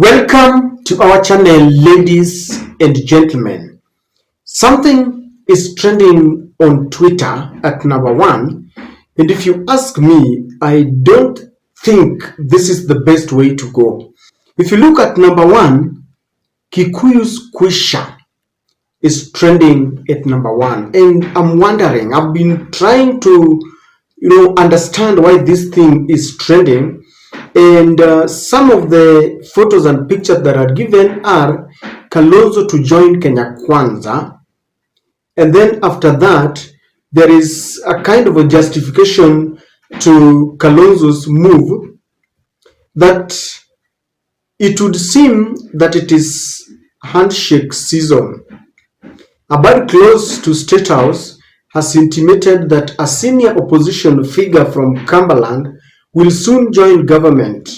Welcome to our channel, ladies and gentlemen. Something is trending on Twitter at number one, and if you ask me, I don't think this is the best way to go. If you look at number one, KIKUYUS Kwisha is trending at number one, and I'm wondering, I've been trying to understand why this thing is trending. And some of the photos and pictures that are given are Kalonzo to join Kenya Kwanza, and then after that there is a kind of a justification to Kalonzo's move, that it would seem that it is handshake season. A bird close to State House has intimated that a senior opposition figure from Cumberland will soon join government.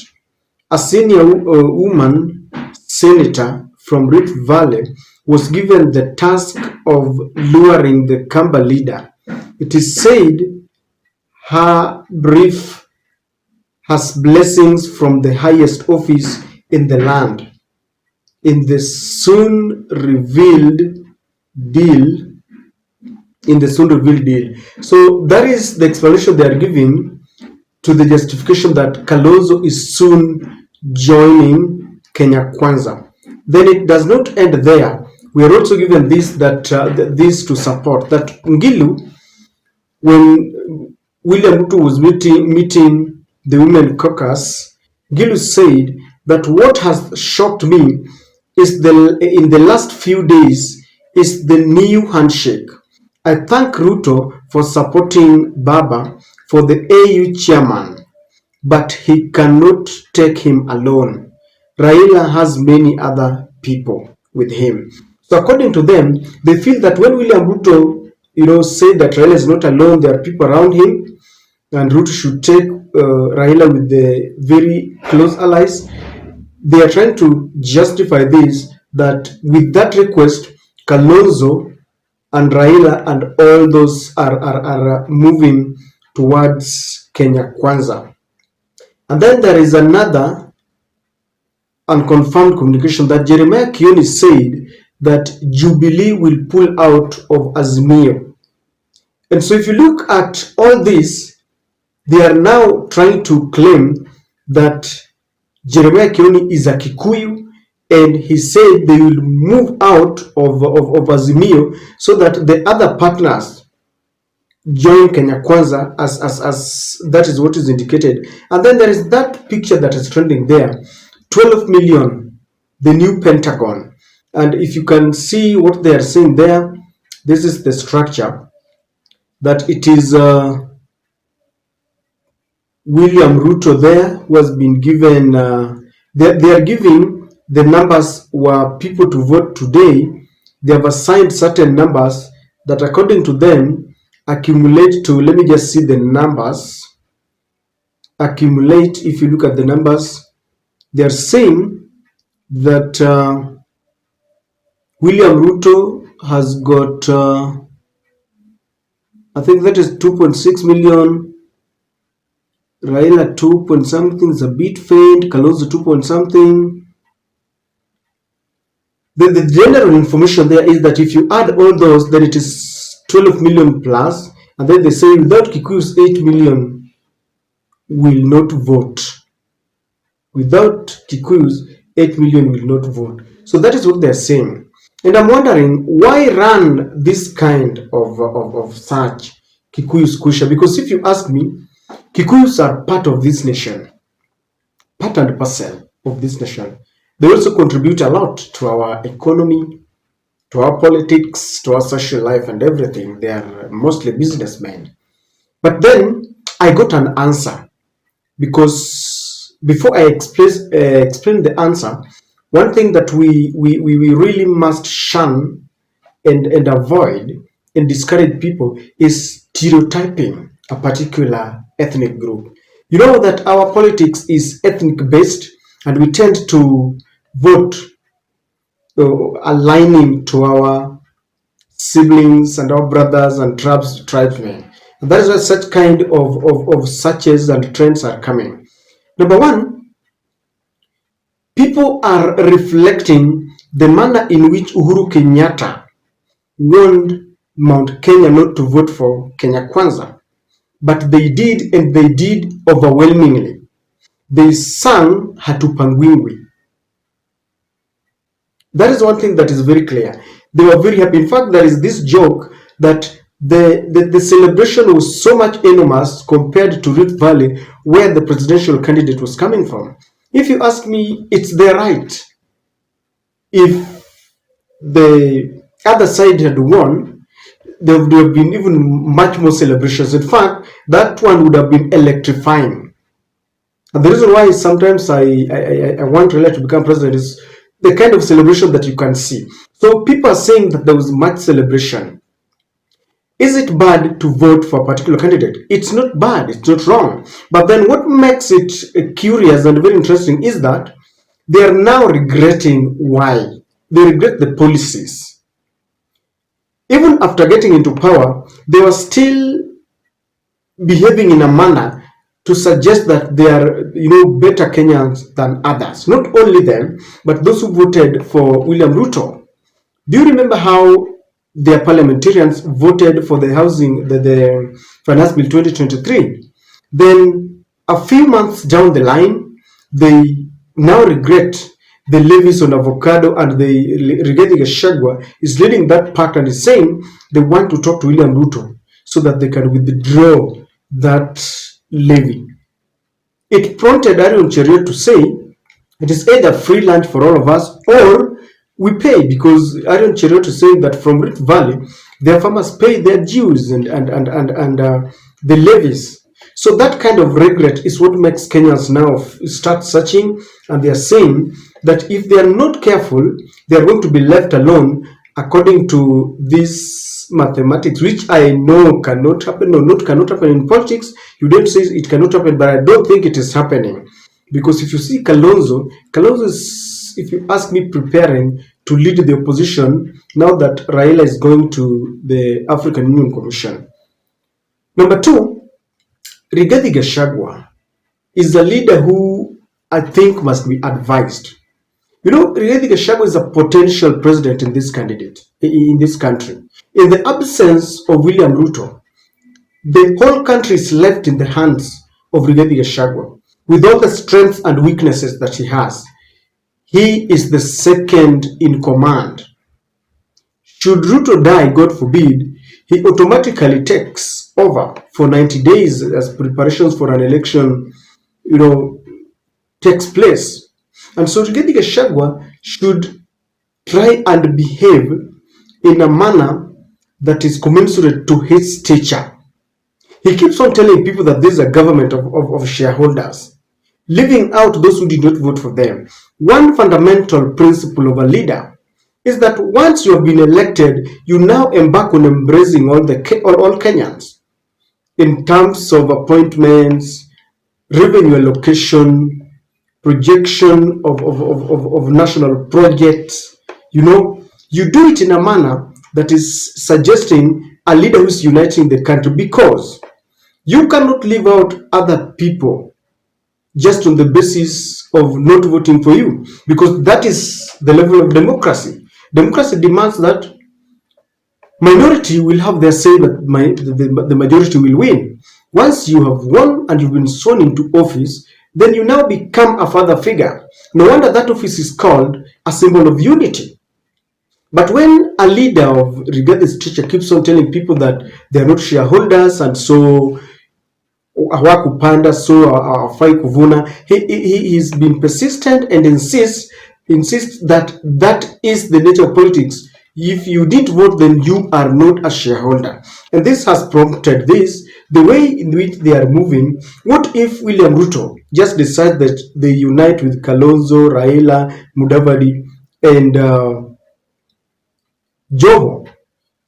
A senior woman senator from Rift Valley was given the task of luring the Kamba leader. It is said her brief has blessings from the highest office in the land. In the soon revealed deal, So that is the explanation they are giving to the justification that Kalonzo is soon joining Kenya Kwanza. Then it does not end there. We are also given this this to support that Ngilu, when William Ruto was meeting the Women Caucus, Ngilu said that what has shocked me is in the last few days is the new handshake. I thank Ruto for supporting Baba for the AU chairman, but he cannot take him alone. Raila has many other people with him. So according to them, they feel that when William Ruto, said that Raila is not alone, there are people around him, and Ruto should take Raila with the very close allies. They are trying to justify this, that with that request, Kalonzo and Raila and all those are moving towards Kenya Kwanza. And then there is another unconfirmed communication that Jeremiah Kioni said that Jubilee will pull out of Azimio. And so if you look at all this, they are now trying to claim that Jeremiah Kioni is a Kikuyu, and he said they will move out of Azimio so that the other partners join Kenya Kwanza, as that is what is indicated. And then there is that picture that is trending there, 12 million, the new Pentagon. And if you can see what they are saying there, this is the structure, that it is William Ruto there who has been given, they are giving the numbers were people to vote today. They have assigned certain numbers that according to them accumulate to, let me just see the numbers, accumulate. If you look at the numbers, they are saying that William Ruto has got, I think that is 2.6 million, Raila 2 point something, is a bit faint, Kalonzo 2 point something. The general information there is that if you add all those, then it is 12 million plus, and then they say without Kikuyus 8 million will not vote. Without Kikuyus 8 million will not vote. So that is what they're saying. And I'm wondering, why run this kind of such Kikuyus Kwisha? Because if you ask me, Kikuyus are part of this nation, part and parcel of this nation. They also contribute a lot to our economy, to our politics, to our social life and everything. They are mostly businessmen. But then I got an answer, because before I explain the answer, one thing that we really must shun and avoid and discourage people is stereotyping a particular ethnic group. You know that our politics is ethnic based, and we tend to vote aligning to our siblings and our brothers and tribesmen. And that is why such kind of searches and trends are coming. Number one, People are reflecting the manner in which Uhuru Kenyatta warned Mount Kenya not to vote for Kenya Kwanza. But they did, and they did overwhelmingly. They sang Hatupangwingwi. That is one thing that is very clear. They were very happy. In fact, there is this joke that the celebration was so much enormous compared to Rift Valley, where the presidential candidate was coming from. If you ask me, it's their right. If the other side had won, there would have been even much more celebrations. In fact, that one would have been electrifying. And the reason why sometimes I want Raila to become president is the kind of celebration that you can see. So people are saying that there was much celebration. Is it bad to vote for a particular candidate? It's not bad, it's not wrong. But then what makes it curious and very interesting is that they are now regretting why. They regret the policies. Even after getting into power, they were still behaving in a manner to suggest that they are, better Kenyans than others. Not only them, but those who voted for William Ruto. Do you remember how their parliamentarians voted for the Finance Bill 2023? Then a few months down the line, they now regret the levies on avocado, and the Rigathi Gachagua is leading that part and is saying they want to talk to William Ruto so that they can withdraw that levy. It prompted Arion Cheruiyot to say it is either free lunch for all of us or we pay, because Arion Cheruiyot is saying that from Rift Valley, their farmers pay their dues and the levies. So that kind of regret is what makes Kenyans now start searching, and they are saying that if they are not careful, they are going to be left alone according to this mathematics, which I know cannot happen, or not cannot happen in politics. You don't say it cannot happen, but I don't think it is happening. Because if you see Kalonzo is, if you ask me, preparing to lead the opposition now that Raila is going to the African Union Commission. Number two, Rigathi Gachagua is a leader who I think must be advised. Rigathi Gachagua is a potential president in this country. In the absence of William Ruto, the whole country is left in the hands of Rigathi Gachagua. With all the strengths and weaknesses that he has, he is the second in command. Should Ruto die, God forbid, he automatically takes over for 90 days as preparations for an election, takes place. And so Rigathi Gachagua should try and behave in a manner that is commensurate to his stature. He keeps on telling people that this is a government of shareholders, leaving out those who did not vote for them. One fundamental principle of a leader is that once you have been elected, you now embark on embracing all Kenyans in terms of appointments, revenue allocation, projection of national projects. You do it in a manner that is suggesting a leader who is uniting the country, because you cannot leave out other people just on the basis of not voting for you, because that is the level of democracy. Democracy demands that minority will have their say, that the majority will win. Once you have won and you've been sworn into office, then you now become a father figure. No wonder that office is called a symbol of unity. But when a leader of Rigathi's teacher keeps on telling people that they are not shareholders and so hawakupanda, so hawafai kuvuna, he's been persistent and insists that is the nature of politics. If you didn't vote, then you are not a shareholder. And this has prompted the way in which they are moving. What if William Ruto just decides that they unite with Kalonzo, Raila, Mudavadi, and Joho?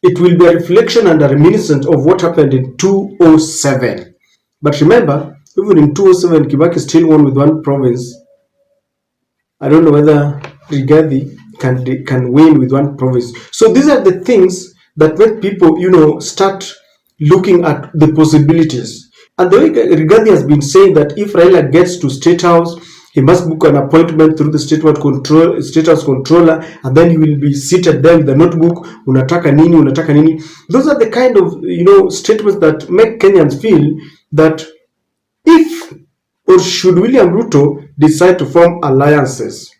It will be a reflection and a reminiscence of what happened in 2007. But remember, even in 2007, Kibaki still won with one province. I don't know whether Rigathi can win with one province. So these are the things that make people, start looking at the possibilities. And the way Rigathi has been saying that if Raila gets to State House, He must book an appointment through the state house controller, and then he will be seated there with the notebook. Unataka nini? Unataka nini? Those are the kind of statements that make Kenyans feel that if or should William Ruto decide to form alliances,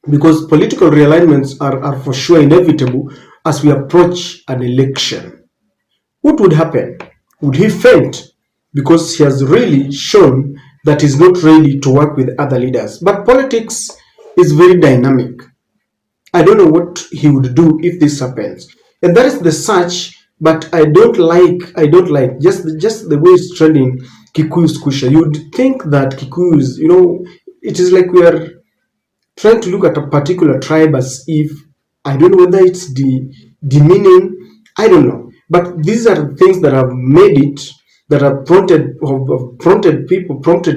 because political realignments are for sure inevitable as we approach an election. What would happen? Would he faint? Because he has really shown that he's not ready to work with other leaders. But politics is very dynamic. I don't know what he would do if this happens. And that is the search, but I don't like just the way it's trending Kikuyus Kusha. You'd think that Kikuyus, it is like we are trying to look at a particular tribe as if, I don't know whether it's demeaning, I don't know. But these are things that have made it, that have prompted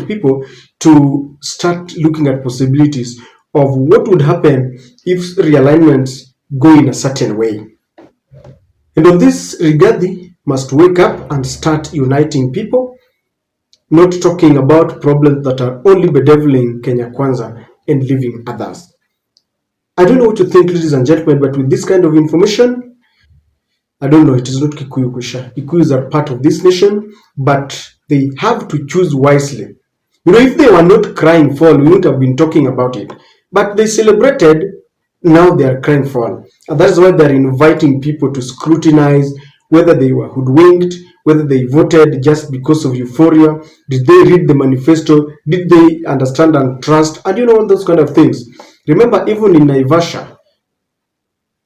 people to start looking at possibilities of what would happen if realignments go in a certain way. And on this, Rigathi must wake up and start uniting people, not talking about problems that are only bedeviling Kenya Kwanza and leaving others. I don't know what to think, ladies and gentlemen, but with this kind of information, I don't know, it is not Kikuyu Kusha. Kikuyus are part of this nation, but they have to choose wisely. If they were not crying fall, we wouldn't have been talking about it. But they celebrated, now they are crying fall. And that's why they're inviting people to scrutinize whether they were hoodwinked, whether they voted just because of euphoria, did they read the manifesto, did they understand and trust, and all those kind of things. Remember, even in Naivasha,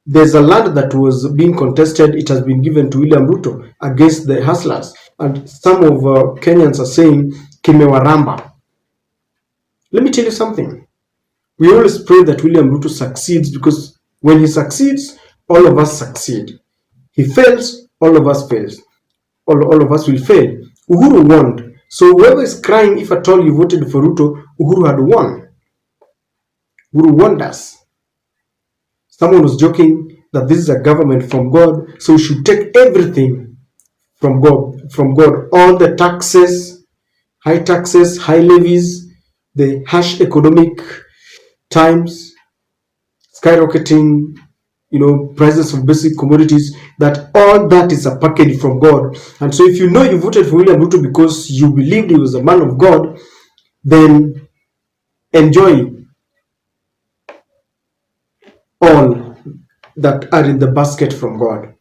there's a land that was being contested. It has been given to William Ruto against the hustlers. And some of Kenyans are saying, Kimewaramba. Let me tell you something. We always pray that William Ruto succeeds, because when he succeeds, all of us succeed. He fails, all of us fails. All of us will fail. Uhuru won. So whoever is crying, if at all you voted for Ruto, Uhuru had won. Uhuru won us. Someone was joking that this is a government from God, so we should take everything from God. From God, all the taxes, high levies, the harsh economic times, skyrocketing, prices of basic commodities, that all that is a package from God. And so if you voted for William Ruto because you believed he was a man of God, then enjoy all that are in the basket from God.